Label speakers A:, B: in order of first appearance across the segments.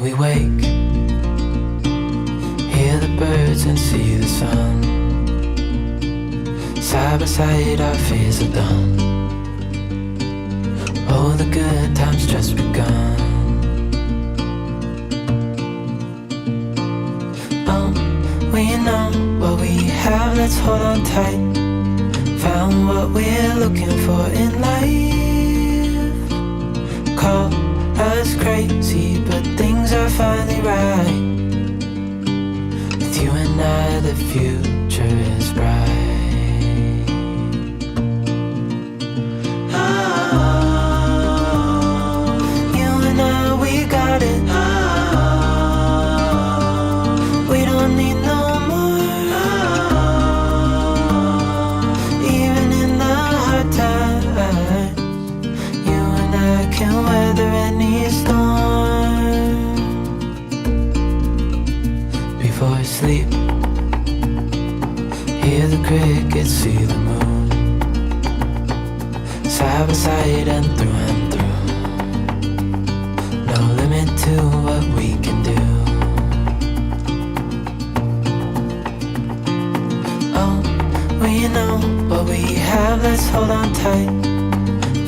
A: we wake, hear the birds and see the sun. Side by side our fears are done. Oh, the good times just begun. We know what we have, let's hold on tight. Found what we're looking for in life. Call us crazy, but things are finally right. With you and I, the future is bright. Oh, you and I, we got it. Oh, we don't need no more. Oh, even in the hard times, you and I can weather any storm. Before I sleep, hear the crickets, see the moon. Side by side and through. No limit to what we can do. Oh, we know what we have, let's hold on tight.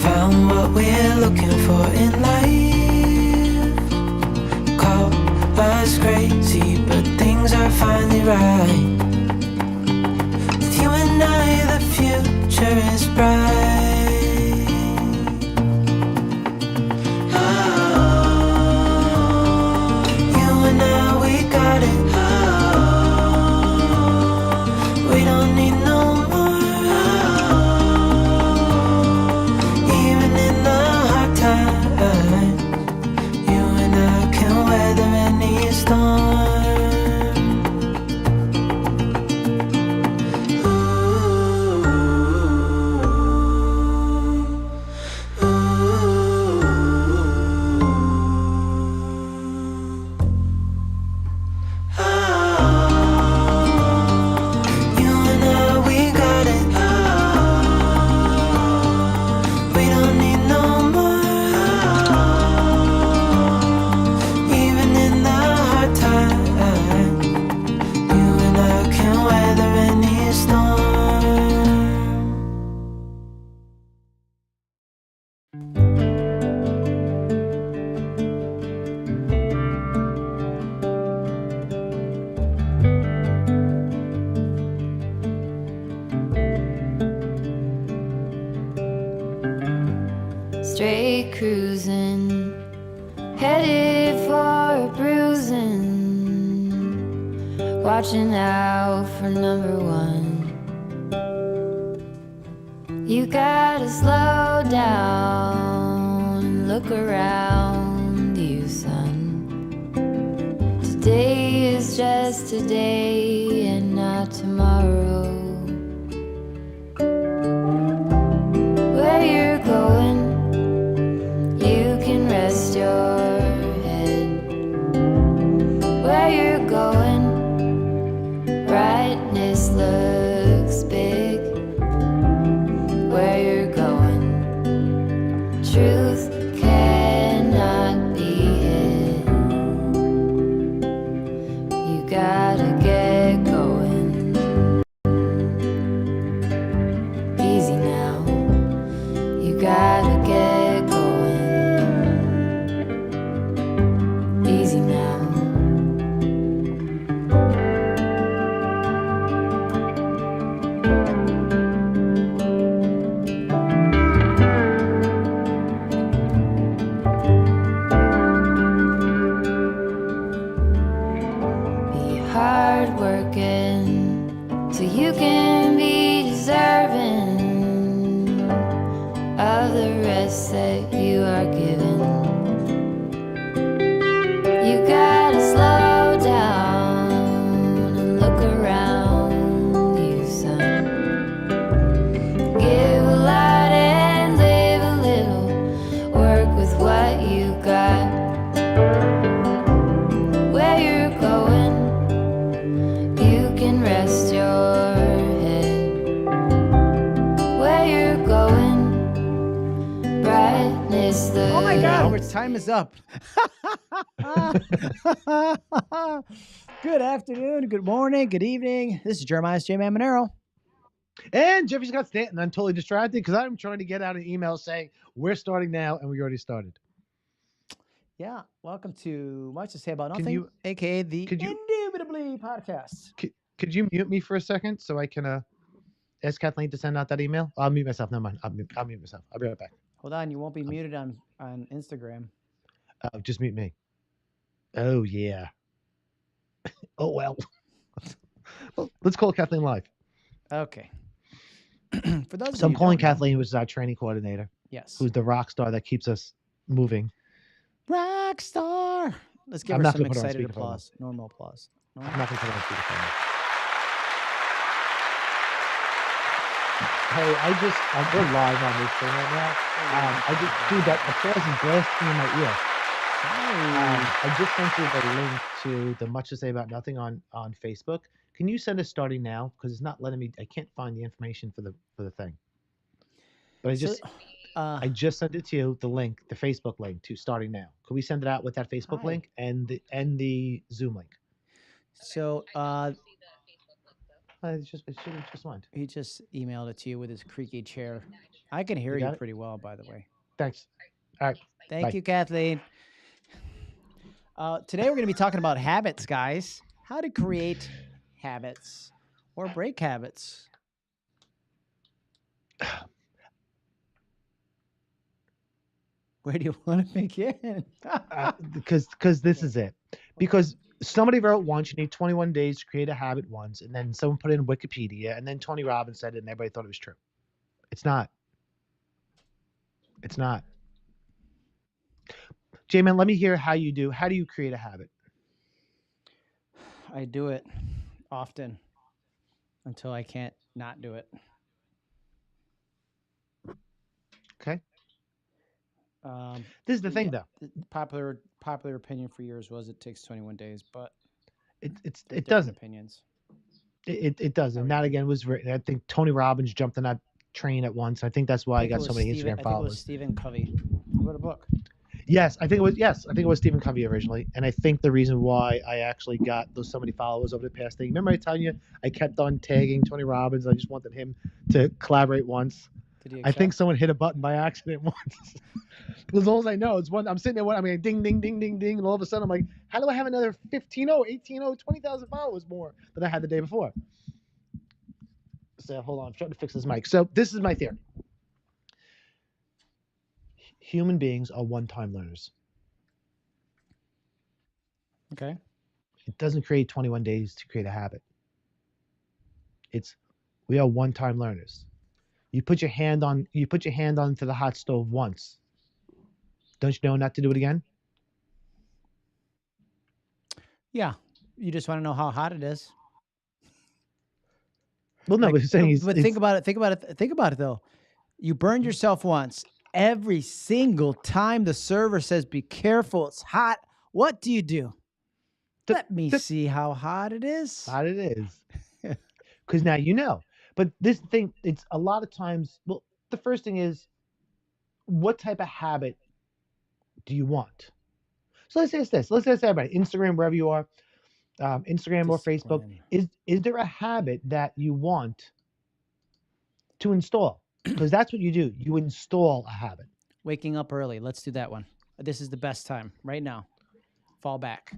A: Found what we're looking for in life. Call us crazy, but things are finally right. With you and I, the future is bright. Oh, you and I, we got it. Oh, we don't need no more. Oh, even in the hard times, you and I can weather any storm. You and I, we got it. We don't need no more. Even in the hard times, you and I can weather any storm.
B: Straight cruising, headed for a bruising. Watching out for number one. You gotta slow down and look around you, son. Today is just today and not tomorrow. Where you're going, you can rest your head. Where you're going, brightness looks big. Where you're going, truth cannot be hid. You gotta get going. Easy now, you gotta get going. Easy now. Be hard working so you can be deserving of the rest that you are given. You gotta slow down and look around you, son. Give a lot and live a little. Work with what you got. Where you're going, you can rest your head. Where you're going, brightness the
C: Oh my God, we're time is up. Good afternoon, good morning, good evening. This is Jeremiah's J-Man Monero.
D: And Jeffy Scott Stanton. I'm totally distracted because I'm trying to get out an email saying we're starting now, and we already started.
C: Yeah, welcome to Much to Say About
D: Can
C: Nothing,
D: you-
C: aka the
D: could you-
C: Indubitably Podcast.
D: Could you mute me for a second so I can ask Kathleen to send out that email? I'll mute myself. Never mind. I'll mute myself. I'll be right back.
C: Hold on, you won't be muted on Instagram.
D: Just mute me. Oh, yeah. Oh, well. Well, let's call Kathleen live.
C: Okay. For those
D: So
C: of
D: I'm
C: you
D: calling
C: who don't know-
D: Kathleen, which is our training coordinator,
C: Yes.
D: who's the rock star that keeps us moving.
C: Rock star. Let's give
D: I'm
C: her
D: not
C: some
D: gonna put her on
C: excited
D: speakerphone.
C: applause. Normal applause.
D: I'm not going to put it on speakerphone. Hey, we're live on this thing right now. Dude, that applause is blasting in my ear. I just sent you the link to the Much to Say About Nothing on Facebook. Can you send us starting now? Because it's not letting me. I can't find the information for the thing. But I just sent it to you, the link, the Facebook link to starting now. Could we send it out with that Facebook
C: Hi.
D: link and the Zoom link?
C: So
D: It should just mind.
C: he just emailed it to you with his creaky chair. I can hear
D: You
C: you
D: got it?
C: pretty well, by the way.
D: Thanks. All right.
C: Thank
D: Bye.
C: you, Kathleen. Today we're going to be talking about habits, guys. How to create habits or break habits. Where do you want to begin?
D: Because this is it. Because somebody wrote once, you need 21 days to create a habit once, and then someone put it in Wikipedia, and then Tony Robbins said it, and everybody thought it was true. It's not. It's not. J-Man, let me hear how you do. How do you create a habit?
C: I do it often until I can't not do it.
D: Okay. This is the thing, though.
C: Popular opinion for years was it takes 21 days, but
D: It
C: different
D: doesn't.
C: opinions.
D: It doesn't. And that again was written. I think Tony Robbins jumped on that train at once. I think that's why I got so many Instagram
C: I think it was
D: followers.
C: Stephen Covey. He wrote a book.
D: Yes, I think it was Stephen Covey originally, and I think the reason why I actually got so many followers over the past thing. Remember I telling you I kept on tagging Tony Robbins. I just wanted him to collaborate once.
C: Did he
D: I think
C: accept?
D: someone hit a button by accident once. Because all I know is I'm sitting there, ding, ding, ding, ding, ding, and all of a sudden I'm like, how do I have another 15, 18, 20,000 followers more than I had the day before? So hold on, I'm trying to fix this mic. So this is my theory. Human beings are one-time learners.
C: Okay.
D: It doesn't create 21 days to create a habit. We are one-time learners. You put your hand onto the hot stove once. Don't you know not to do it again?
C: Yeah. You just want to know how hot it is.
D: Well, no,
C: Like,
D: but he's saying
C: but think about it. Think about it though. You burned yourself once. Every single time the server says, "Be careful, it's hot." What do you do? Let me see how hot it is.
D: hot it is. Because now you know. But this thing, it's a lot of times. Well, the first thing is, what type of habit do you want? So let's say it's this. Let's say it's everybody, Instagram, wherever you are, Instagram or Facebook.
C: Discipline.
D: Is there a habit that you want to install? Because that's what you do. You install a habit.
C: Waking up early. Let's do that one. This is the best time right now. Fall back.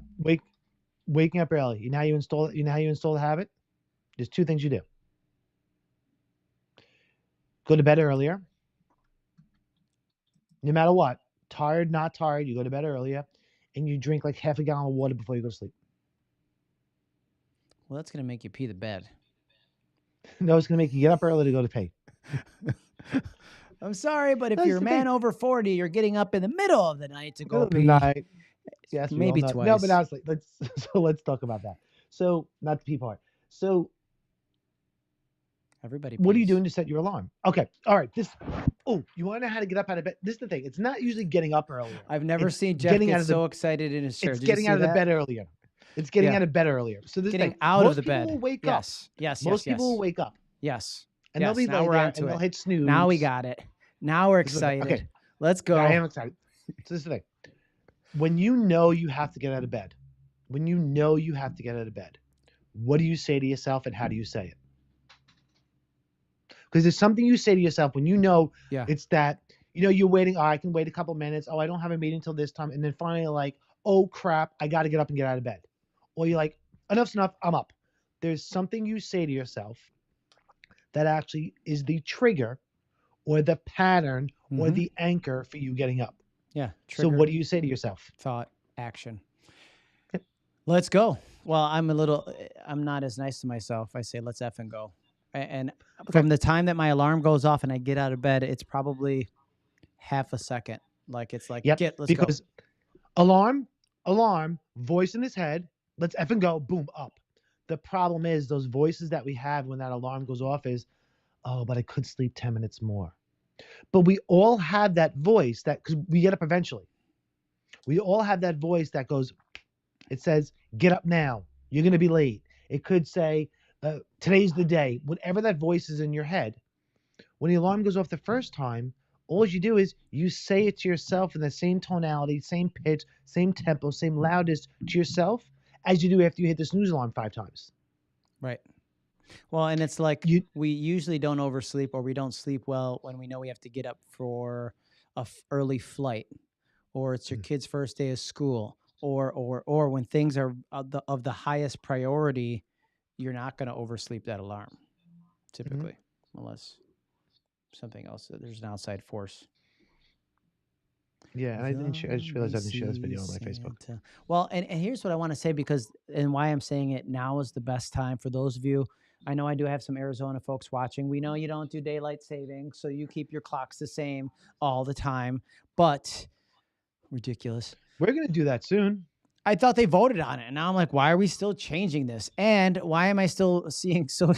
D: Waking up early. You know how you install a habit? There's two things you do. Go to bed earlier. No matter what, tired, not tired, you go to bed earlier, and you drink like half a gallon of water before you go to sleep.
C: Well, that's gonna make you pee the bed.
D: No, it's gonna make you get up early to go to pee.
C: I'm sorry, but if
D: That's
C: you're a
D: the
C: man
D: thing.
C: over 40, you're getting up in the middle of the night to go
D: Middle of the
C: pee.
D: night. Yes, we
C: Maybe
D: all know.
C: twice.
D: No, but honestly, let's talk about that. So, not the pee part. So,
C: Everybody.
D: what are you
C: pees.
D: doing to set your alarm? Okay, all right. You want to know how to get up out of bed? This is the thing. It's not usually getting up earlier.
C: I've never
D: It's
C: seen Jeff
D: getting
C: get
D: out of the-
C: so excited in his chair.
D: It's
C: Did you
D: getting
C: see
D: out of the
C: that?
D: bed earlier. It's getting
C: Yeah.
D: out of bed earlier. So this
C: Getting
D: thing,
C: out
D: most
C: of the
D: people
C: bed.
D: will wake up.
C: Yes. Yes.
D: Most
C: yes.
D: people will
C: yes.
D: wake up
C: Yes.
D: and
C: Yes,
D: they'll be
C: now
D: lay
C: we're
D: there
C: onto
D: and they'll
C: it.
D: hit snooze.
C: Now we got it. Now we're
D: This is the thing.
C: excited.
D: Okay.
C: Let's go.
D: I am excited. So this is the thing. when you know you have to get out of bed, what do you say to yourself and how do you say it? Because there's something you say to yourself when you know
C: Yeah.
D: it's that, you're waiting. Oh, I can wait a couple minutes. Oh, I don't have a meeting till this time. And then finally, like, oh, crap, I got to get up and get out of bed. Or you're like, enough's enough, I'm up. There's something you say to yourself that actually is the trigger or the pattern or the anchor for you getting up.
C: Yeah.
D: So what do you say to yourself?
C: Thought, action. Let's go. Well, I'm not as nice to myself. I say, let's effing go. And from the time that my alarm goes off and I get out of bed, it's probably half a second. Like, it's like, let's go.
D: Because alarm, voice in his head, let's effing go, boom, up. The problem is those voices that we have when that alarm goes off is, oh, but I could sleep 10 minutes more. But we all have that voice because we get up eventually. We all have that voice that goes, it says, get up now. You're going to be late. It could say, today's the day. Whatever that voice is in your head, when the alarm goes off the first time, all you do is you say it to yourself in the same tonality, same pitch, same tempo, same loudness to yourself as you do after you hit the snooze alarm 5 times.
C: Right. Well, and it's like we usually don't oversleep or we don't sleep well when we know we have to get up for a early flight, or it's your kid's first day of school, or when things are of the highest priority, you're not going to oversleep that alarm typically, unless something else, there's an outside force.
D: Yeah, and I just realized I didn't share this video on my Facebook.
C: Well, and here's what I want to say, and why I'm saying it now is the best time for those of you. I know I do have some Arizona folks watching. We know you don't do daylight saving, so you keep your clocks the same all the time, but ridiculous.
D: We're going to do that soon.
C: I thought they voted on it, and now I'm like, why are we still changing this? And why am I still seeing so...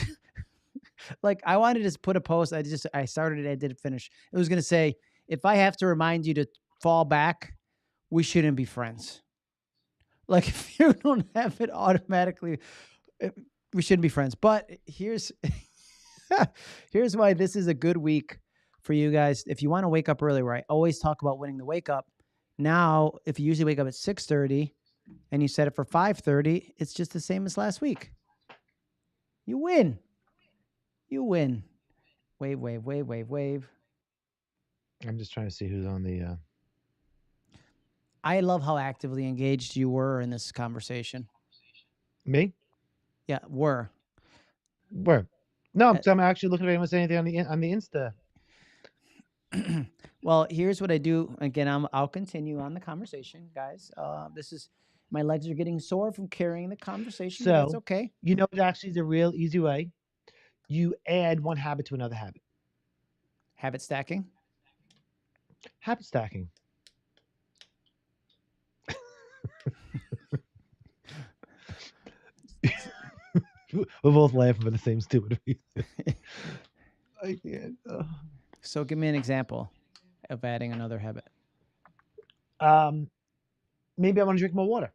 C: Like, I wanted to put a post. I started it. I didn't finish. It was going to say, if I have to remind you to fall back, we shouldn't be friends. Like, if you don't have it automatically, we shouldn't be friends. But here's why this is a good week for you guys. If you want to wake up early, where I always talk about winning the wake up. Now, if you usually wake up at 6:30 and you set it for 5:30, it's just the same as last week. You win. You win. Wave, wave, wave, wave, wave.
D: I'm just trying to see who's on the...
C: I love how actively engaged you were in this conversation.
D: Me?
C: Yeah, were.
D: Where? No, I'm actually looking if anyone say anything on the Insta.
C: Well, here's what I do. Again, I'll continue on the conversation, guys. My legs are getting sore from carrying the conversation. So but that's okay.
D: You know what actually is a real easy way? You add one habit to another habit.
C: Habit stacking?
D: Habit stacking. We're both laughing for the same stupid reason. I can't.
C: So give me an example of adding another habit.
D: Maybe I want to drink more water.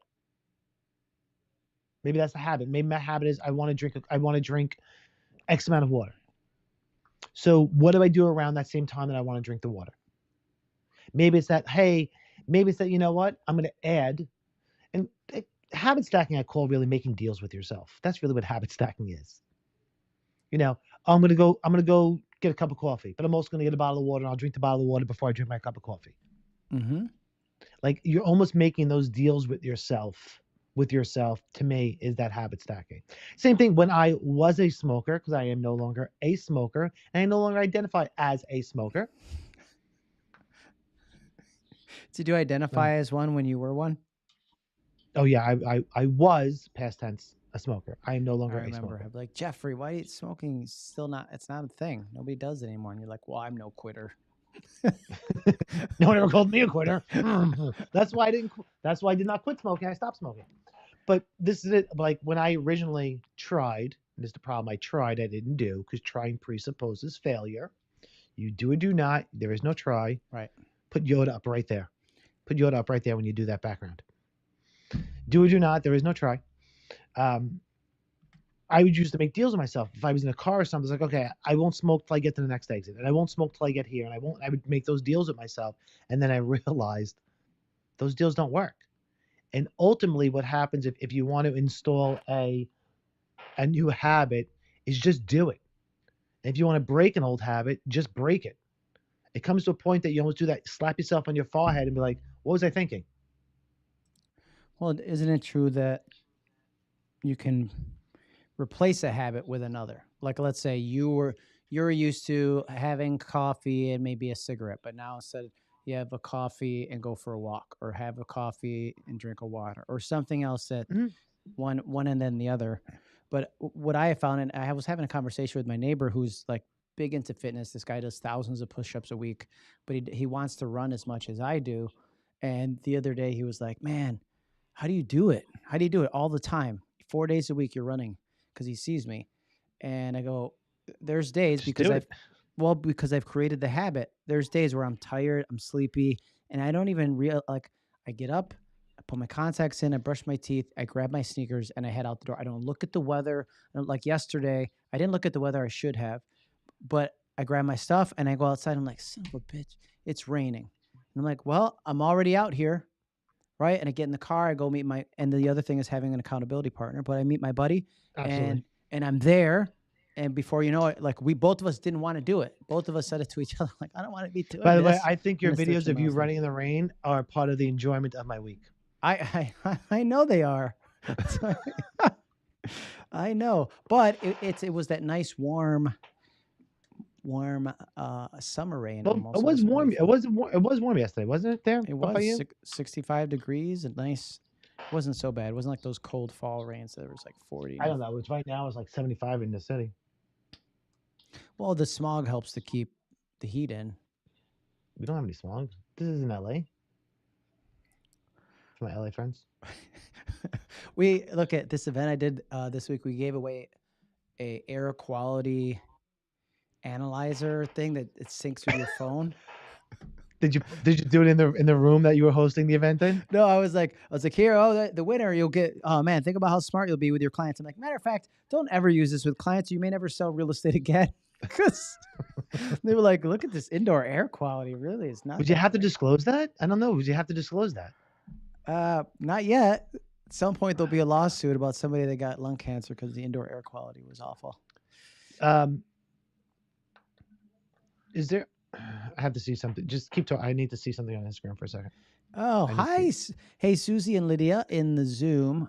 D: Maybe that's the habit. Maybe my habit is I want to drink X amount of water. So what do I do around that same time that I want to drink the water? Maybe it's that, you know what? I'm going to add, and habit stacking I call really making deals with yourself. That's really what habit stacking is. I'm going to go get a cup of coffee, but I'm also going to get a bottle of water, and I'll drink the bottle of water before I drink my cup of coffee.
C: Mm-hmm.
D: Like, you're almost making those deals with yourself, to me, is that habit stacking. Same thing when I was a smoker, because I am no longer a smoker, and I no longer identify as a smoker.
C: Did you identify as one when you were one?
D: Oh yeah, I was, past tense, a smoker. I am no longer a smoker.
C: I'm like, Jeffrey, why are you smoking? It's not a thing. Nobody does it anymore. And you're like, well, I'm no quitter.
D: No one ever called me a quitter. That's why I did not quit smoking. I stopped smoking. But this is it. Like, when I originally tried, and this is the problem, I didn't do, because trying presupposes failure. You do or do not. There is no try.
C: Right.
D: Put Yoda up right there. Put Yoda up right there when you do that background. Do or do not. There is no try. I would use to make deals with myself. If I was in a car or something, it's like, okay, I won't smoke till I get to the next exit, and I won't smoke till I get here, and I would make those deals with myself. And then I realized Those deals don't work. And ultimately what happens if you want to install a new habit is just do it. And if you want to break an old habit, just break it. It comes to a point that you almost do that, slap yourself on your forehead and be like, what was I thinking?
C: Well, isn't it true that you can replace a habit with another? Like, let's say you're used to having coffee and maybe a cigarette, but now instead you have a coffee and go for a walk, or have a coffee and drink a water, or something else that
D: Mhm.
C: one and then the other. But what I have found, and I was having a conversation with my neighbor who's like big into fitness. This guy does thousands of push-ups a week, but he wants to run as much as I do. And the other day he was like, "Man, how do you do it? How do you do it all the time? 4 days a week you're running," because he sees me. And I go, there's days
D: Just
C: because
D: do it.
C: because I've created the habit. There's days where I'm tired, I'm sleepy, and I don't even I get up, I put my contacts in, I brush my teeth, I grab my sneakers, and I head out the door. I don't look at the weather. Like yesterday, I didn't look at the weather. I should have, but I grab my stuff and I go outside. I'm like, son of a bitch, it's raining. And I'm like, well, I'm already out here. Right. And I get in the car, I go meet and the other thing is having an accountability partner, but I meet my buddy
D: Absolutely.
C: and I'm there. And before you know it, like both of us didn't want to do it. Both of us said it to each other, like, I don't want to be doing
D: By the way,
C: this.
D: I think your
C: I'm gonna stretch
D: videos of you
C: miles.
D: running in the rain are part of the enjoyment of my week.
C: I know they are. I know, but it was that nice warm summer rain.
D: Well,
C: Almost.
D: it was warm.
C: beautiful.
D: It was warm yesterday, wasn't it? There,
C: It
D: up by
C: was
D: you?
C: 65 degrees and nice. It wasn't so bad. It wasn't like those cold fall rains that was like 40.
D: I don't know. It's right now. It's like 75 in the city.
C: Well, the smog helps to keep the heat in.
D: We don't have any smog. This is in LA. For my LA friends.
C: We look at this event I did this week. We gave away a air quality analyzer thing that it syncs with your phone.
D: Did you do it in the room that you were hosting the event in?
C: No, I was like, here, the winner, you'll get, oh man, think about how smart you'll be with your clients. I'm like, matter of fact, don't ever use this with clients. You may never sell real estate again. Because they were like, look at this indoor air quality. Really, it's not.
D: Would you have to disclose that? I don't know. Would you have to disclose that?
C: Not yet. At some point, there'll be a lawsuit about somebody that got lung cancer because the indoor air quality was awful.
D: Is there? I have to see something. Just keep talking. I need to see something on Instagram for a second.
C: Oh,
D: I
C: hi.
D: need
C: Hey, Susie and Lydia in the Zoom.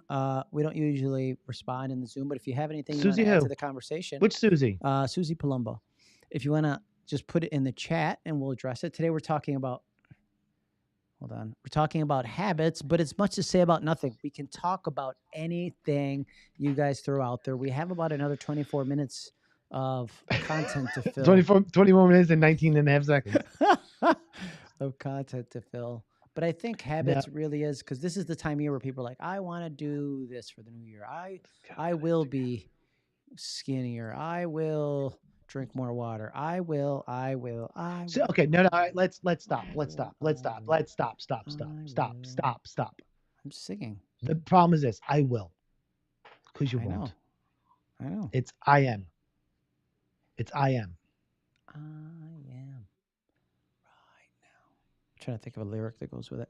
C: We don't usually respond in the Zoom, but if you have anything you want
D: Susie
C: to add
D: who?
C: to the conversation,
D: Which Susie?
C: Susie Palumbo, if you want to just put it in the chat and we'll address it. Today we're talking about, hold on, we're talking about habits, but it's much to say about nothing. We can talk about anything you guys throw out there. We have about another 24 minutes of content to fill.
D: 21 minutes and 19 and a half seconds.
C: Of content to fill. But I think habits really is, because this is the time of year where people are like, I want to do this for the new year. I will be skinnier. I will drink more water. I will.
D: So, okay, no, all right, let's stop. Stop.
C: I'm singing.
D: The problem is this: I will, because you
C: I
D: won't.
C: know. I know.
D: It's I am. It's I am.
C: I am right now. I'm trying to think of a lyric that goes with it.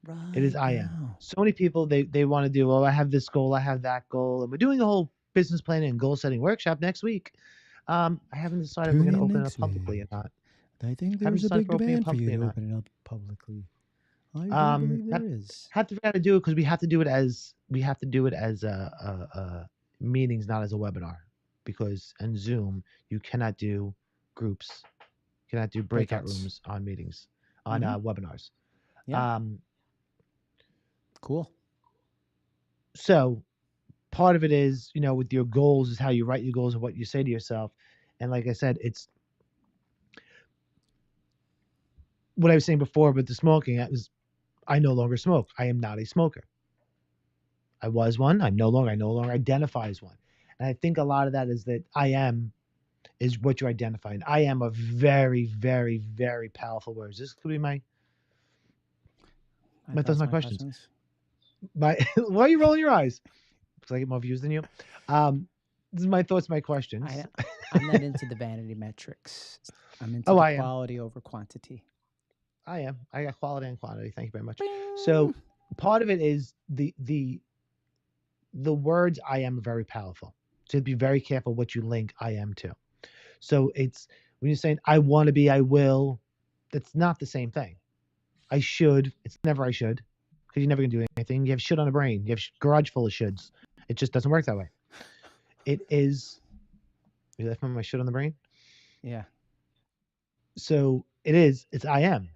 C: Right.
D: It is I am.
C: now.
D: So many people they want to do. Oh, I have this goal. I have that goal, and we're doing a whole business planning and goal setting workshop next week. I haven't decided if we're going to open it up publicly or not.
C: I think
D: Haven't
C: there's a
D: decided
C: big
D: if we're opening it
C: demand for you
D: publicly or
C: to
D: not.
C: open it up publicly. I do believe there is.
D: Have to figure out how to do it because we have to do it as meetings, not as a webinar. Because in Zoom you cannot do groups, you cannot do breakout
C: Breakouts.
D: rooms on meetings, on webinars.
C: Yeah. Cool.
D: So part of it is, with your goals is how you write your goals and what you say to yourself. And like I said, it's what I was saying before with the smoking. I no longer smoke. I am not a smoker. I was one. I'm no longer. I no longer identify as one. And I think a lot of that is that I am is what you identify. And I am a very, very, very powerful word. This could be my those are my questions. Why are you rolling your eyes? Because I get more views than you. This is my thoughts, my questions.
C: I'm not into the vanity metrics. I'm into
D: I am.
C: quality over quantity.
D: I am. I got quality and quantity. Thank you very much.
C: Bing.
D: So part of it is the words I am are very powerful. So be very careful what you link I am to. So it's when you're saying I want to be, I will, that's not the same thing. I should, it's never I should, because you're never gonna do anything. You have shit on the brain. You have garage full of shoulds. It just doesn't work that way. It is. You left my shit on the brain.
C: Yeah.
D: So it's I am.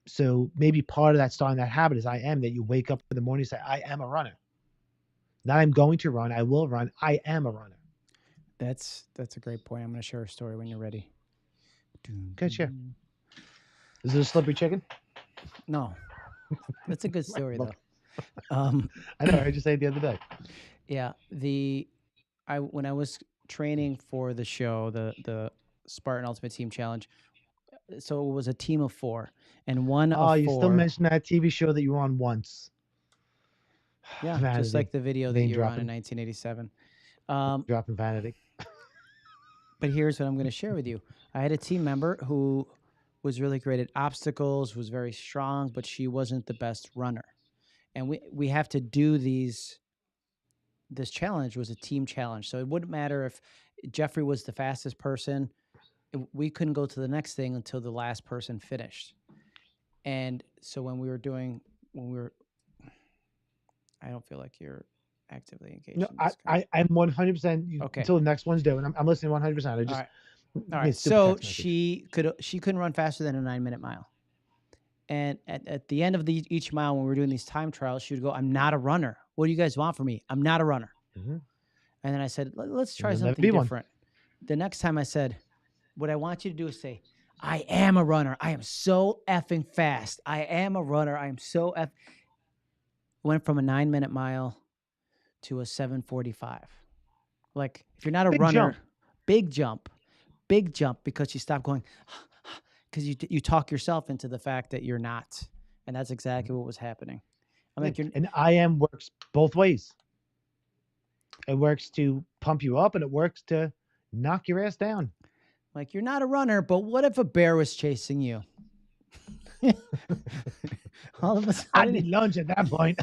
D: So maybe part of that starting that habit is I am, that you wake up in the morning and say, I am a runner. Not I'm going to run, I will run, I am a runner.
C: That's a great point. I'm going to share a story when you're ready.
D: Good, sure. Is it a slippery chicken?
C: No. That's a good story, though.
D: I know, I heard you say it the other day.
C: Yeah. When I was training for the show, the Spartan Ultimate Team Challenge, so it was a team of 4, and one
D: Oh,
C: of
D: you
C: 4.
D: still mentioned that TV show that you were on once.
C: Yeah,
D: Vanity.
C: just like the video that
D: Name
C: you were on in
D: dropping.
C: 1987.
D: Dropping vanity.
C: But here's what I'm going to share with you. I had a team member who was really great at obstacles, was very strong, but she wasn't the best runner. And we have to do this challenge was a team challenge. So it wouldn't matter if Jeffrey was the fastest person. We couldn't go to the next thing until the last person finished. And so when we were I don't feel like you're actively engaged.
D: No,
C: in this
D: I'm 100%
C: Okay.
D: until the next one's due, and I'm listening 100%. I just
C: All right. So she couldn't run faster than a 9-minute mile. And at the end of each mile, when we were doing these time trials, she would go, "I'm not a runner. What do you guys want from me? I'm not a runner."
D: Mm-hmm.
C: And then I said, "Let's try
D: You'll never
C: something
D: be one.
C: different." The next time I said, "What I want you to do is say, I am a runner. I am so effing fast. I am a runner. I am so Went from a 9-minute mile to a 7:45. Like, if you're not a runner, big jump, because you stop going, because you talk yourself into the fact that you're not. And that's exactly what was happening. I'm like,
D: and I am works both ways. It works to pump you up, and it works to knock your ass down.
C: Like, you're not a runner, but what if a bear was chasing you? All of a sudden,
D: I'd be lunch at that point.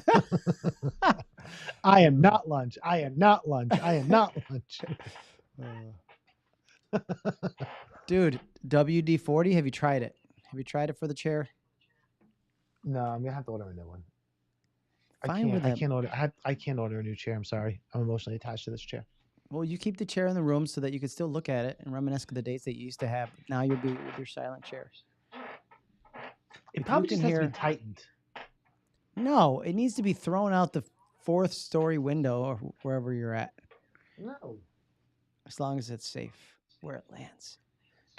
D: I am not lunch. I am not lunch. I am not lunch.
C: Dude, WD-40, have you tried it? Have you tried it for the chair?
D: No, I'm gonna have to order a new one.
C: Fine with
D: I
C: them.
D: can't order. I can't order a new chair. I'm sorry. I'm emotionally attached to this chair.
C: Well, you keep the chair in the room so that you can still look at it and reminisce of the days that you used to have. Now you'll be with your silent chair.
D: It probably just has to be tightened.
C: No, it needs to be thrown out the 4th-story window or wherever you're at.
D: No.
C: As long as it's safe where it lands.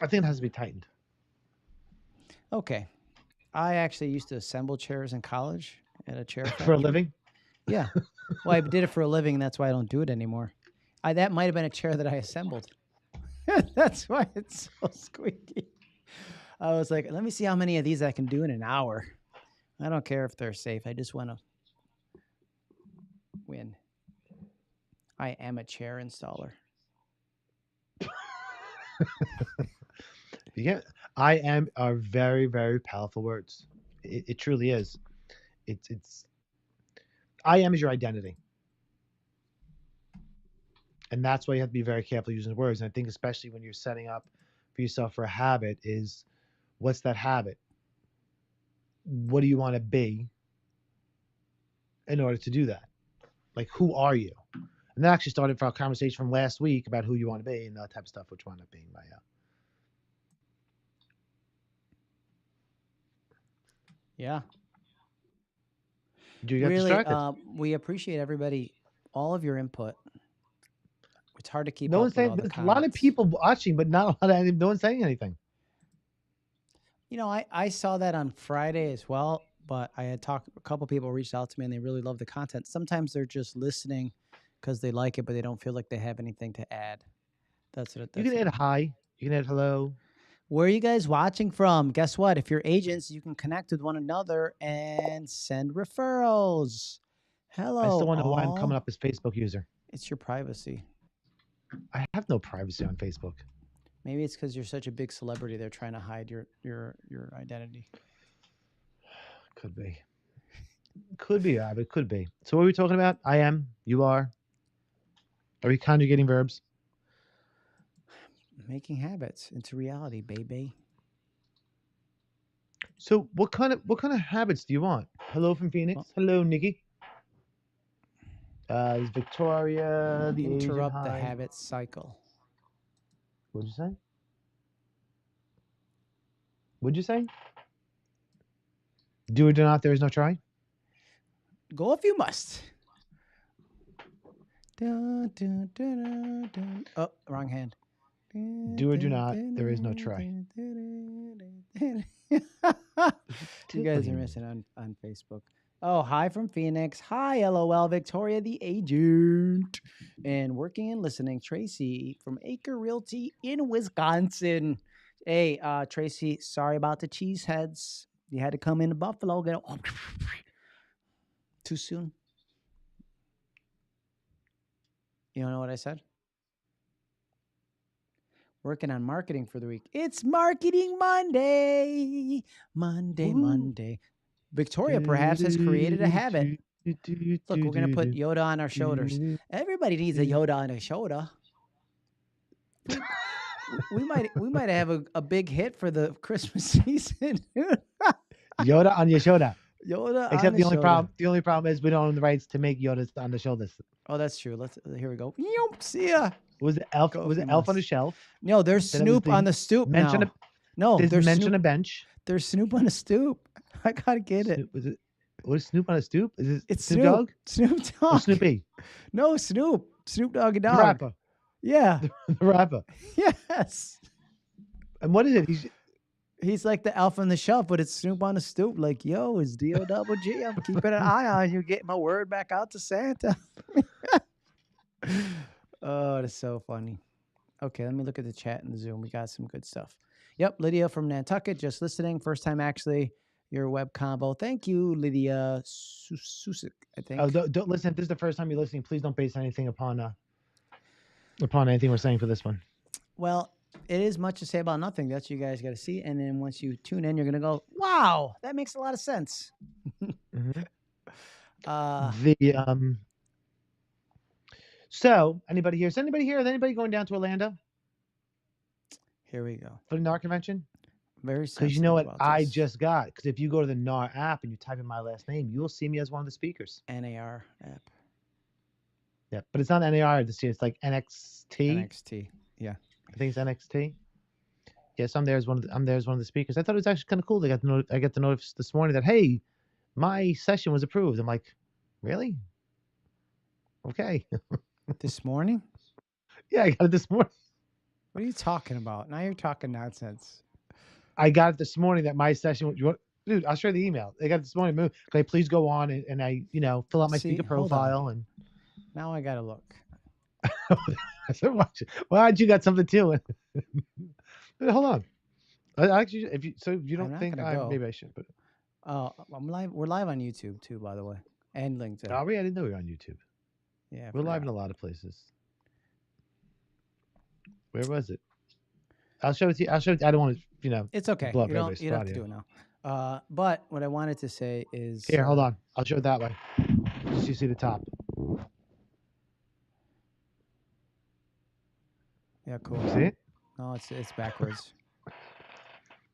D: I think it has to be tightened.
C: Okay. I actually used to assemble chairs in college at a chair
D: For a living?
C: Yeah. Well, I did it for a living, and that's why I don't do it anymore. That might have been a chair that I assembled. That's why it's so squeaky. I was like, let me see how many of these I can do in an hour. I don't care if they're safe. I just want to win. I am a chair installer.
D: I am are very, very powerful words. It truly is. It's I am is your identity. And that's why you have to be very careful using words. And I think especially when you're setting up for yourself for a habit is, what's that habit? What do you want to be in order to do that? Like, who are you? And that actually started from our conversation from last week about who you want to be and that type of stuff, which wound up being my
C: Yeah.
D: Do you get
C: really,
D: distracted?
C: We appreciate everybody, all of your input. It's hard to keep
D: No
C: up
D: one's
C: with all
D: saying.
C: the
D: There's a
C: comments.
D: lot of people watching, but not a lot of no one's saying anything.
C: You know, I saw that on Friday as well, but I had talked. A couple people reached out to me and they really love the content. Sometimes they're just listening because they like it, but they don't feel like they have anything to add. That's what.
D: You can add hi. You can add hello.
C: Where are you guys watching from? Guess what? If you're agents, you can connect with one another and send referrals. Hello.
D: I still wonder why I'm
C: all.
D: coming up as Facebook user.
C: It's your privacy.
D: I have no privacy on Facebook.
C: Maybe it's because you're such a big celebrity. They're trying to hide your identity.
D: Could be. Could be, Abby. Could be. So what are we talking about? I am. You are. Are we conjugating verbs?
C: Making habits into reality, baby.
D: So what kind of habits do you want? Hello from Phoenix.
C: Well-
D: Hello, Nikki. Is Victoria the Asian
C: Interrupt the
D: high?
C: habit cycle.
D: What'd you say? What'd you say? Do or do not. There is no try.
C: Go if you must. Dun, dun, dun, dun, dun. Oh, wrong hand.
D: Do or do not. There is no try.
C: You guys are missing on Facebook. Oh, hi from Phoenix. Hi, LOL, Victoria the agent. And working and listening, Tracy from Acre Realty in Wisconsin. Hey, Tracy, sorry about the cheese heads. You had to come into Buffalo. Get too soon. You don't know what I said? Working on marketing for the week. It's Marketing Monday. Monday. Victoria perhaps has created a habit. Look, we're going to put Yoda on our shoulders. Everybody needs a Yoda on their shoulder. We might have a big hit for the Christmas season.
D: Yoda on your shoulder.
C: Yoda
D: Except
C: on
D: the
C: the
D: only
C: shoulder.
D: problem is we don't own the rights to make Yodas on the shoulders.
C: Oh, that's true. Here we go. Yoop, see ya.
D: Was it Elf?
C: Go
D: Was
C: if
D: it
C: you
D: Elf on the
C: must.
D: shelf?
C: No, there's
D: Then it was
C: Snoop on the stoop now.
D: mention
C: No,
D: There's
C: there's
D: mention
C: Snoop.
D: a bench.
C: There's Snoop on the stoop. I gotta get it.
D: Snoop, was it? What is Snoop on a stoop? Is it
C: It's
D: Snoop
C: Snoop.
D: Dogg
C: Snoop
D: or
C: Dogg.
D: Snoopy?
C: No, Snoop. Snoop Doggy
D: The
C: Dogg.
D: rapper.
C: Yeah.
D: The rapper.
C: Yes.
D: And what is it?
C: He's like the elf on the shelf, but it's Snoop on the stoop. Like, yo, it's D-O-double-G. I'm keeping an eye on you. Get my word back out to Santa. Oh, that's so funny. Okay, let me look at the chat and the Zoom. We got some good stuff. Yep, Lydia from Nantucket, just listening. First time, actually, your web combo. Thank you, Lydia Susik, I think.
D: Oh, don't listen. If this is the first time you're listening, please don't base anything upon anything we're saying for this one.
C: Well, it is much to say about nothing. That's what you guys got to see. And then once you tune in, you're going to go, wow, that makes a lot of sense.
D: So, anybody here? Is anybody here? Is anybody going down to Orlando
C: Here we go.
D: for the NAR convention?
C: Very
D: Because you know what
C: sensitive
D: I
C: about this.
D: just got? Because if you go to the NAR app and you type in my last name, you will see me as one of the speakers.
C: NAR app.
D: Yeah, but it's not NAR this year. It's like NXT.
C: NXT. Yeah.
D: I think it's NXT. Yes, I'm there as one of the speakers. I thought it was actually kind of cool. I got the notice this morning that, hey, my session was approved. I'm like, really? Okay.
C: This morning?
D: Yeah, I got it this morning.
C: What are you talking about? Now you're talking nonsense.
D: I got it this morning that my session was. Dude, I'll show you the email. I got it this morning. Can I please go on and I, fill out my
C: See,
D: speaker
C: hold on.
D: profile and.
C: Now I got to look.
D: I said, why'd you got something too? But hold on. I actually, if you don't
C: not
D: think
C: gonna go.
D: maybe I should, but
C: I'm live. We're live on YouTube too, by the way, and LinkedIn.
D: I didn't know we were on YouTube.
C: Yeah, I
D: We're live in
C: forgot.
D: a lot of places. Where was it? I'll show it to you. I don't want to,
C: It's okay.
D: blow up
C: You don't
D: everybody's
C: have
D: spot
C: to
D: here.
C: do it now. But what I wanted to say is
D: Here, hold on. I'll show it that way. Just so you see the top.
C: Yeah, cool.
D: See it?
C: No, it's backwards.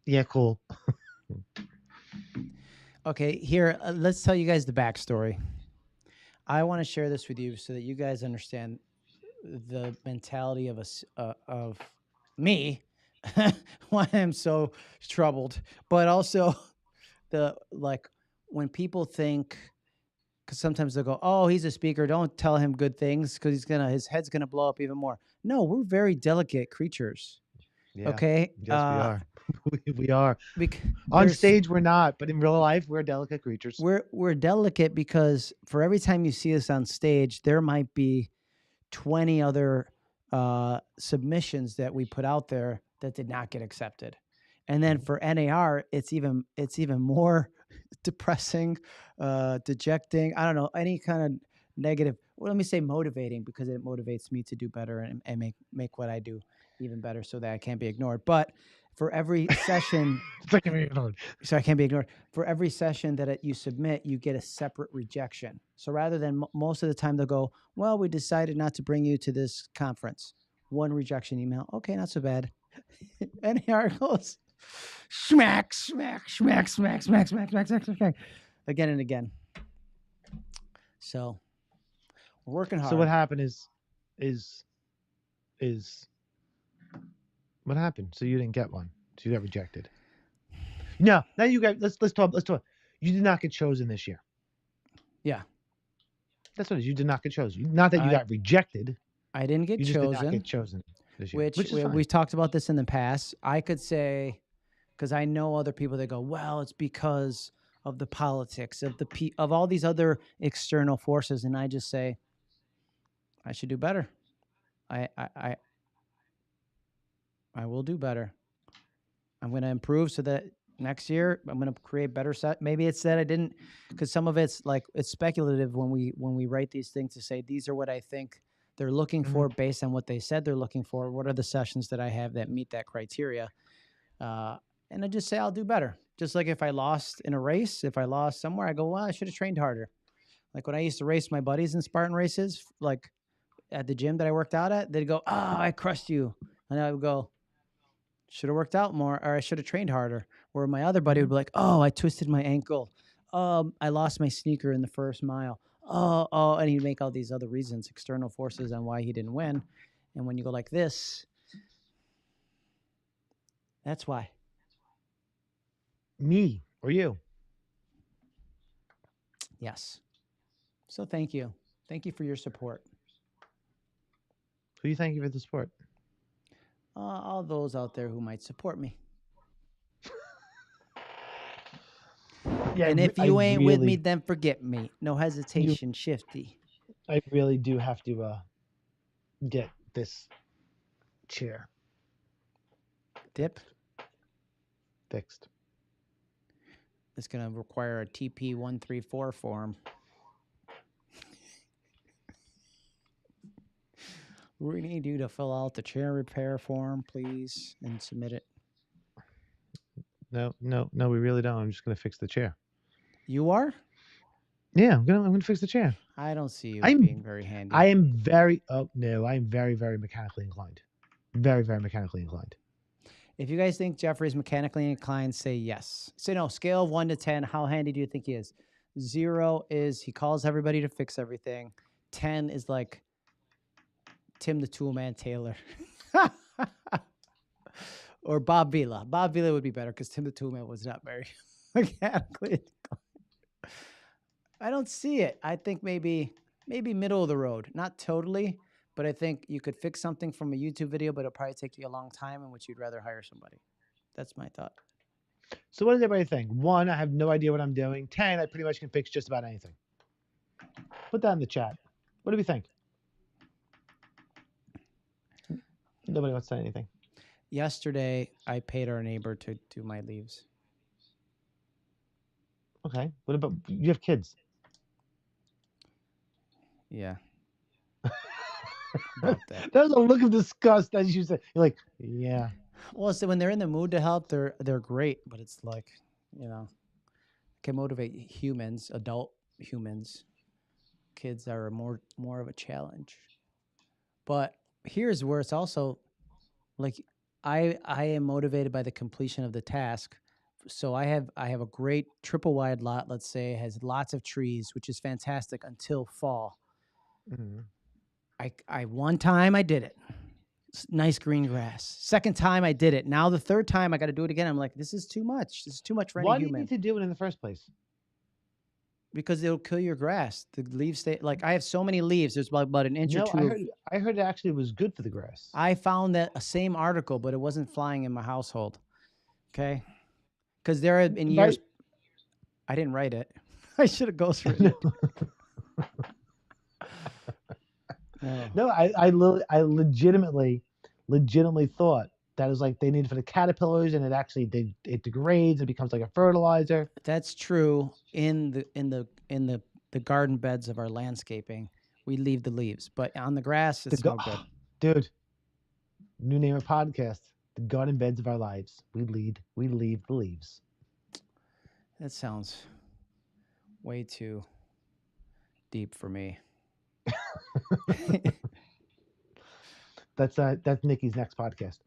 D: Yeah, cool.
C: Okay, here, let's tell you guys the backstory. I want to share this with you so that you guys understand the mentality of me, why I'm so troubled, but also when people think, because sometimes they'll go, "Oh, he's a speaker. Don't tell him good things because his head's gonna blow up even more." No, we're very delicate creatures.
D: Yeah.
C: Okay.
D: Yes, we are. We are. On
C: there's-
D: stage, we're not, but in real life, we're delicate creatures.
C: We're delicate because for every time you see us on stage, there might be 20 other submissions that we put out there that did not get accepted. And then for NAR, it's even more depressing, dejecting. I don't know, any kind of negative. Well, let me say motivating, because it motivates me to do better and make what I do. even better so that I can't be ignored. But for every session,
D: It's like ignored.
C: so I can't be ignored. For every session that you submit, you get a separate rejection. So rather than most of the time they'll go, well, we decided not to bring you to this conference. One rejection email. Okay, not so bad. Any articles? Smack, smack, smack, smack, smack, smack, smack, smack, smack, again and again. So we're working hard.
D: So what happened is what happened? So you didn't get one. So you got rejected. No, now you got. Let's talk. You did not get chosen this year.
C: Yeah,
D: that's what it is. You did not get chosen. Not that you got rejected.
C: I didn't get
D: you just
C: chosen.
D: Did not get chosen this year.
C: Which we've talked about this in the past. I could say, because I know other people that go, well, it's because of the politics of all these other external forces, and I just say, I should do better. I will do better. I'm going to improve so that next year I'm going to create better set. Maybe it's that I didn't, because some of it's like it's speculative when we write these things to say these are what I think they're looking for based on what they said they're looking for. What are the sessions that I have that meet that criteria? And I just say I'll do better. Just like if I lost in a race, if I lost somewhere, I go, well, I should have trained harder. Like when I used to race my buddies in Spartan races, like at the gym that I worked out at, they'd go, oh, I crushed you. And I would go, should have worked out more, or I should have trained harder. Or my other buddy would be like, oh, I twisted my ankle. I lost my sneaker in the first mile. Oh, and he'd make all these other reasons, external forces on why he didn't win. And when you go like this, that's why.
D: Me or you?
C: Yes. So thank you. Thank you for your support.
D: Who do you thank you for the support?
C: All those out there who might support me.
D: Yeah,
C: and if you ain't with me, then forget me. No hesitation, shifty.
D: I really do have to get this chair fixed.
C: It's going to require a TP-134 form. We need you to fill out the chair repair form, please, and submit it.
D: No, we really don't. I'm just going to fix the chair.
C: You are?
D: Yeah, I'm gonna fix the chair.
C: I don't see you being very handy.
D: I am very very, very mechanically inclined. Very, very mechanically inclined.
C: If you guys think Jeffrey is mechanically inclined, say yes. Say no. Scale of 1 to 10. How handy do you think he is? 0 is he calls everybody to fix everything. 10 is like Tim the Toolman Taylor. Or Bob Vila. Bob Vila would be better because Tim the Toolman was not very mechanically inclined. I don't see it. I think maybe middle of the road. Not totally, but I think you could fix something from a YouTube video, but it'll probably take you a long time in which you'd rather hire somebody. That's my thought.
D: So what does everybody think? 1, I have no idea what I'm doing. 10, I pretty much can fix just about anything. Put that in the chat. What do we think? Nobody wants to say anything.
C: Yesterday, I paid our neighbor to do my leaves.
D: Okay. What about, you have kids?
C: Yeah. About that.
D: There's a look of disgust as you said. You're like, yeah.
C: Well, so when they're in the mood to help, they're great, but it's like, can motivate humans, adult humans. Kids are more of a challenge. But here's where it's also like I am motivated by the completion of the task. So I have a great triple wide lot, let's say, has lots of trees, which is fantastic until fall.
D: Mm-hmm.
C: I one time I did it. Nice green grass. Second time I did it. Now the third time I got to do it again. I'm like, this is too much. This is too much for any human.
D: Why do you need to do it in the first place?
C: Because it'll kill your grass. The leaves stay, like I have so many leaves. There's about an inch or two.
D: I heard it actually was good for the grass.
C: I found that same article, but it wasn't flying in my household. Okay. Because there have been years. I didn't write it. I should have ghostwritten it.
D: No, I legitimately thought that was like they need for the caterpillars, and it degrades. It becomes like a fertilizer.
C: That's true in the garden beds of our landscaping. We leave the leaves, but on the grass, it's no good.
D: Dude, New name of podcast: The Garden Beds of Our Lives. We leave the leaves.
C: That sounds way too deep for me.
D: That's Nikki's next podcast.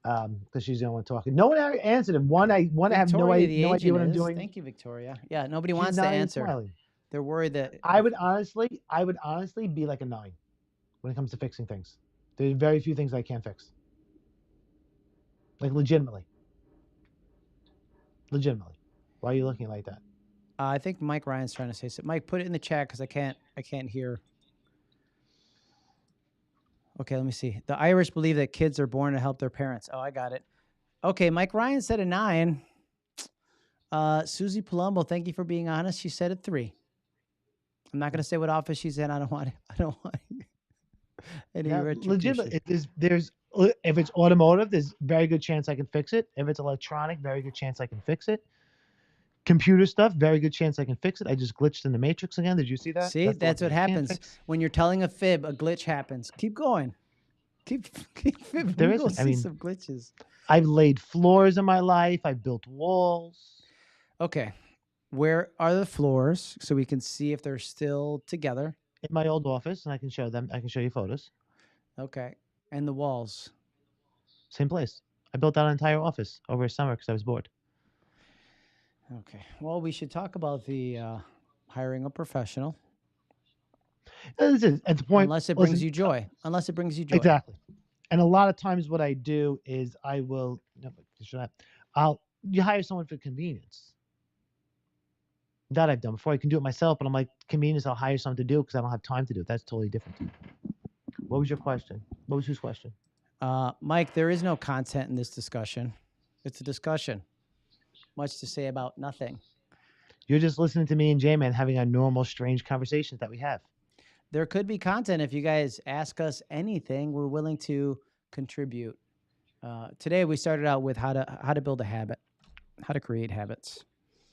D: Because she's the only one talking. No one ever answered him. One, I have no idea what I'm doing.
C: Thank you, Victoria. Yeah, nobody
D: She's
C: wants to
D: not even
C: answer.
D: smiling.
C: They're worried that
D: I would honestly be like a 9 when it comes to fixing things. There's very few things I can't fix. Like legitimately. Why are you looking like that?
C: I think Mike Ryan's trying to say something. Mike, put it in the chat because I can't hear. Okay, let me see. The Irish believe that kids are born to help their parents. Oh, I got it. Okay, Mike Ryan said a 9. Susie Palumbo, thank you for being honest. She said a 3. I'm not going to say what office she's in. I don't want any retribution.
D: Legitimately, if it's automotive, there's very good chance I can fix it. If it's electronic, very good chance I can fix it. Computer stuff, very good chance I can fix it. I just glitched in the Matrix again. Did you see that?
C: See, that's what happens when you're telling a fib. A glitch happens. Keep going. Keep fibbing.
D: There
C: You
D: isn't.
C: will see some glitches.
D: I've laid floors in my life. I've built walls.
C: Okay, where are the floors so we can see if they're still together?
D: In my old office, and I can show them. I can show you photos.
C: Okay, and the walls.
D: Same place. I built that entire office over a summer because I was bored.
C: Okay, well, we should talk about the hiring a professional.
D: This is at the point.
C: Unless it brings you joy. Unless it brings you joy.
D: Exactly. And a lot of times, what I do is you hire someone for convenience. That I've done before. I can do it myself, but I'm like, convenience, I'll hire someone to do it because I don't have time to do it. That's totally different. What was your question? What was whose question?
C: Mike, there is no content in this discussion. It's a discussion. Much to say about nothing.
D: You're just listening to me and J-Man having our normal, strange conversations that we have.
C: There could be content if you guys ask us anything. We're willing to contribute. Today we started out with how to build a habit, how to create habits.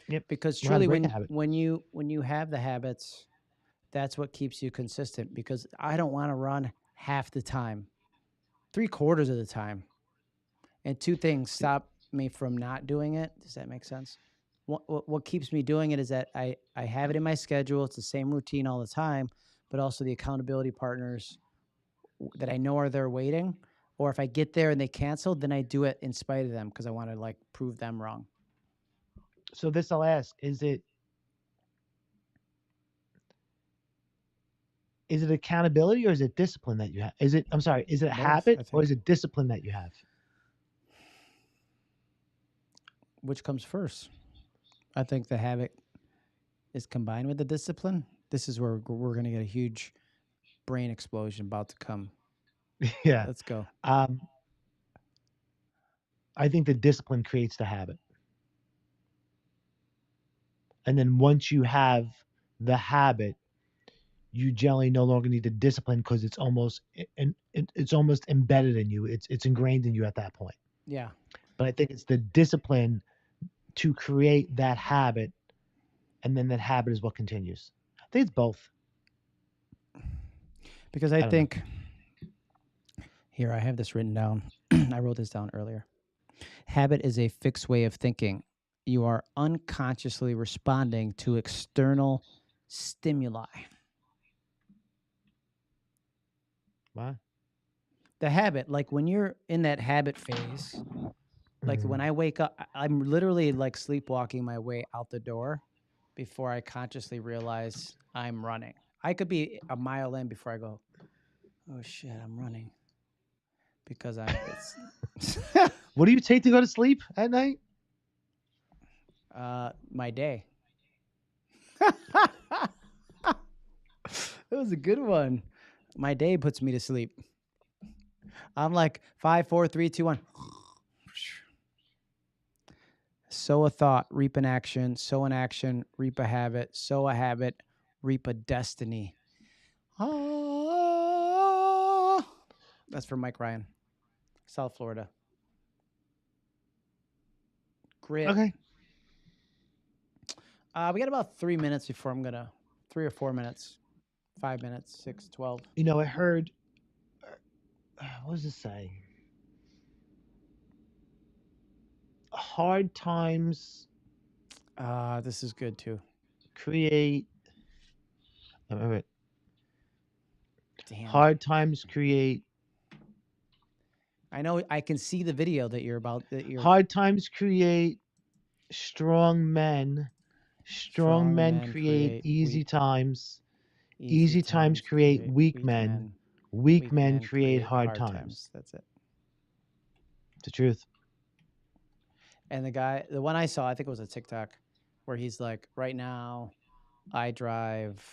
D: Yep.
C: Because
D: Or how to
C: truly,
D: break a habit.
C: when you have the habits, that's what keeps you consistent. Because I don't want to run half the time, 3/4 of the time, and 2 things stop me from not doing it. Does that make sense? What keeps me doing it is that I have it in my schedule. It's the same routine all the time, but also the accountability partners that I know are there waiting. Or if I get there and they cancel, then I do it in spite of them because I want to like prove them wrong.
D: So this I'll ask: Is it accountability or is it discipline that you have? Is it
C: Both,
D: a habit or is it discipline that you have?
C: Which comes first? I think the habit is combined with the discipline. This is where we're going to get a huge brain explosion about to come.
D: Yeah.
C: Let's go.
D: I think the discipline creates the habit. And then once you have the habit, you generally no longer need the discipline because it's almost embedded in you. It's ingrained in you at that point.
C: Yeah.
D: But I think it's the discipline to create that habit, and then that habit is what continues. I think it's both.
C: Because I think here I have this written down. I wrote this down earlier. Habit is a fixed way of thinking. You are unconsciously responding to external stimuli.
D: Why?
C: The habit, like when you're in that habit phase, like when I wake up, I'm literally like sleepwalking my way out the door before I consciously realize I'm running. I could be a mile in before I go, oh shit, I'm running. Because
D: What do you take to go to sleep at night?
C: My day. That was a good one. My day puts me to sleep. I'm like 5, 4, 3, 2, 1. Sow a thought, reap an action. Sow an action, reap a habit. Sow a habit, reap a destiny. Ah. That's from Mike Ryan, South Florida. Grit.
D: Okay.
C: We got about 3 minutes before I'm gonna 3 or 4 minutes, 5 minutes, 6, 12.
D: You know, I heard. What does it say? hard times
C: This is good too.
D: create. Wait.
C: Damn.
D: Hard times create.
C: I know. I can see the video that you're about.
D: Hard times create strong men. Strong men create easy times. Easy times create weak men. Weak men create hard times.
C: That's it.
D: It's the truth.
C: And the one I saw, I think it was a TikTok, where he's like, right now, I drive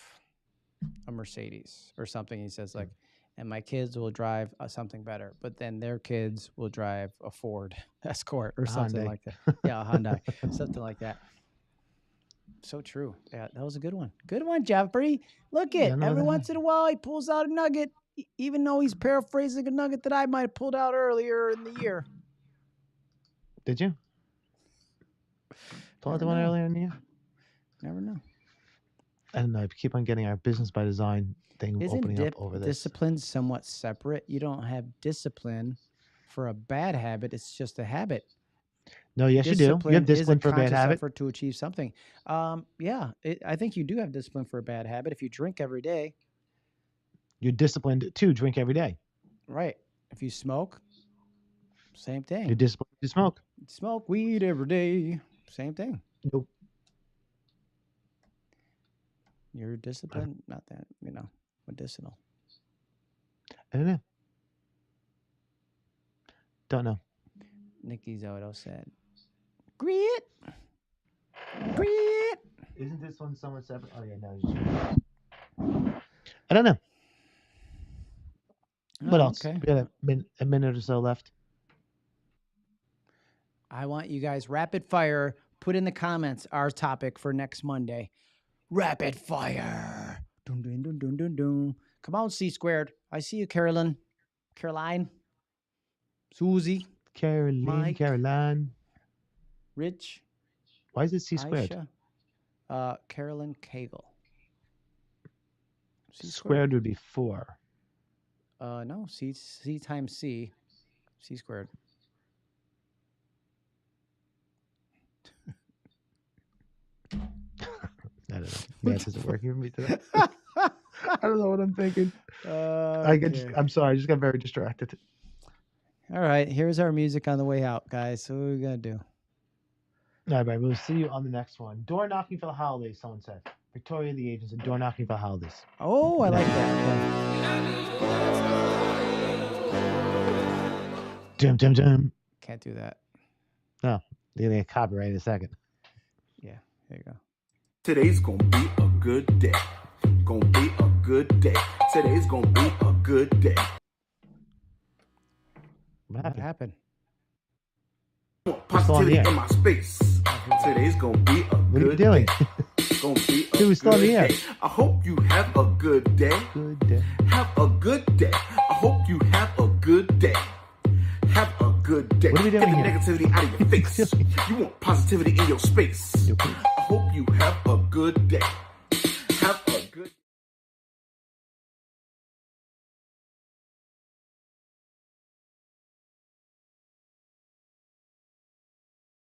C: a Mercedes or something. He says like, and my kids will drive something better, but then their kids will drive a Ford Escort or something like that. Yeah, a Hyundai, something like that. So true. Yeah, that was a good one. Good one, Jeffrey. Look it. Every once in a while, he pulls out a nugget, even though he's paraphrasing a nugget that I might have pulled out earlier in the year.
D: Did you? Pull out the one earlier in the year?
C: Never know.
D: I don't know. I keep on getting our business by design thing opening up over this.
C: Discipline somewhat separate? You don't have discipline for a bad habit. It's just a habit.
D: No, yes, you do. You have discipline for a bad habit.
C: Effort to achieve something. Yeah, I think you do have discipline for a bad habit. If you drink every day,
D: you're disciplined to drink every day.
C: Right. If you smoke, same thing.
D: You're disciplined to smoke.
C: Smoke weed every day, same thing.
D: Nope.
C: You're disciplined, not that, medicinal.
D: I don't know. Don't know.
C: Nikki Zoto said, Grit.
D: Isn't this one somewhat separate? Oh, yeah, no. I don't know. What else?
C: Okay.
D: We got a minute or so left.
C: I want you guys rapid fire. Put in the comments our topic for next Monday. Rapid fire. Dun, dun, dun, dun, dun, dun. Come on, C squared. I see you, Caroline. Susie.
D: Caroline.
C: Rich.
D: Why is it C squared?
C: Aisha. Carolyn Cagle.
D: C squared would be 4.
C: No, C times C. C squared.
D: I don't know. Math isn't working for me today. I don't know what I'm thinking. I'm sorry. I just got very distracted.
C: All right. Here's our music on the way out, guys. So what are we going to do?
D: All right. We'll see you on the next one. Door knocking for the holidays, someone said. Victoria the Agents and door knocking for the holidays.
C: Oh, I like that.
D: Dum.
C: Can't do that.
D: No. You're going to get copyright in a second.
C: Yeah. There you go.
E: Today's gonna be a good day. Gonna be a good day. Today's gonna be a good day.
D: What happened?
E: Positivity in my space. Today's gonna be a
D: what
E: good
D: are you doing?
E: day. Gonna be a
D: Dude,
E: good day. I hope you have a good day.
D: Good day.
E: Have a good day. I hope you have a good day. Have a good day.
D: What are we doing
E: Get the
D: here?
E: negativity out of your face. You want positivity in your space. I hope you have a good day. Have a good